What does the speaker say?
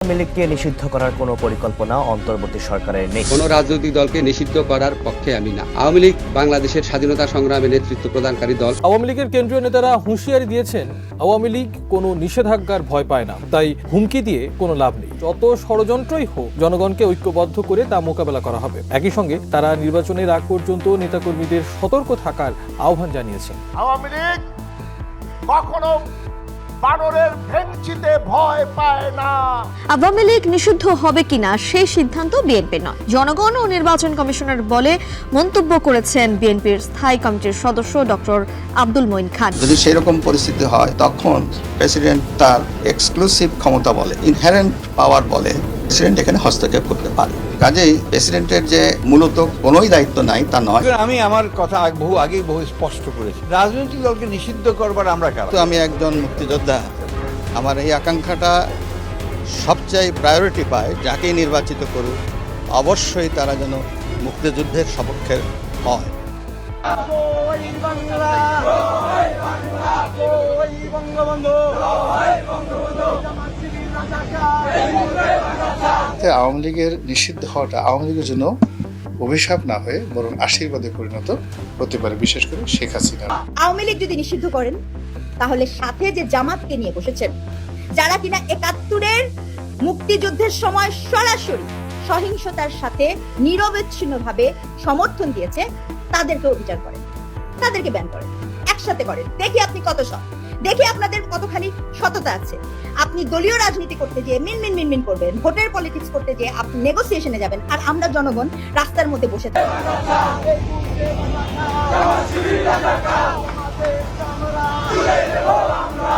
আওয়ামী লীগকে নিষিদ্ধ করার কোনো পরিকল্পনা অন্তর্বর্তী সরকারের নেই। কোনো রাজনৈতিক দলকে নিষিদ্ধ করার পক্ষে আমি না। আওয়ামী লীগ বাংলাদেশের স্বাধীনতা সংগ্রামে নেতৃত্ব প্রদানকারী দল। আওয়ামী লীগের কেন্দ্রীয় নেতারা হুঁশিয়ারি দিয়েছেন, আওয়ামী লীগ কোনো নিষেধাজ্ঞার ভয় পায় না, তাই হুমকি দিয়ে কোনো লাভ নেই। যত ষড়যন্ত্রই হোক, জনগণকে ঐক্যবদ্ধ করে তা মোকাবেলা করা হবে। একই সঙ্গে তারা নির্বাচনের আগ পর্যন্ত নেতাকর্মীদের সতর্ক থাকার আহ্বান জানিয়েছেন। আওয়ামী লীগ কখনো বানরের ভেংচিতে ভয় পায় না। আওয়ামী লীগ নিষিদ্ধ হবে কিনা সেই সিদ্ধান্ত বিএনপির নয়, জনগণ ও নির্বাচন কমিশনার বলে মন্তব্য করেছেন বিএনপির স্থায়ী কমিটির সদস্য ডক্টর আব্দুল মঈন খান। যদি সেরকম পরিস্থিতি হয় তখন প্রেসিডেন্ট তার এক্সক্লুসিভ ক্ষমতা বলে, ইনহেরেন্ট পাওয়ার বলে, প্রেসিডেন্ট এখানে হস্তক্ষেপ করতে পারে। কাজেই প্রেসিডেন্টের যে মূলত কোনোই দায়িত্ব নাই তা নয়। আমি আমার কথা বহু স্পষ্ট করেছি, রাজনৈতিক দলকে নিষিদ্ধ করবার আমরা কারা। তো আমি একজন মুক্তিযোদ্ধা, আমার এই আকাঙ্ক্ষাটা সবচেয়ে প্রায়োরিটি পায়। যাকেই নির্বাচিত করুক অবশ্যই তারা যেন মুক্তিযুদ্ধের সপক্ষে হয়। আওয়ামী লীগের নিষিদ্ধ হওয়াটা আওয়ামী লীগের জন্য অভিশাপ না হয়ে বরং আশীর্বাদে পরিণত হতে পারে, বিশেষ করে শেখ হাসিনা। আওয়ামী লীগ যদি নিষিদ্ধ করেন তাহলে সাথে যে জামাতকে নিয়ে বসেছেন, যারা কিনা ৭১-এর মুক্তিযুদ্ধের সময় সরাসরি সহিংসতার সাথে নিরবচ্ছিন্নভাবে সমর্থন দিয়েছে, তাদেরকেও বিচার করেন, তাদেরকে ব্যান করেন, একসাথে করেন। দেখি আপনি কত সৎ, দেখি আপনাদের কতখানি সততা আছে। আপনি দলীয় রাজনীতি করতে যেয়ে মিন করবেন, ভোটের পলিটিক্স করতে যেয়ে আপনি নেগোসিয়েশনে যাবেন, আর আমরা জনগণ রাস্তার মধ্যে বসে থাকবো।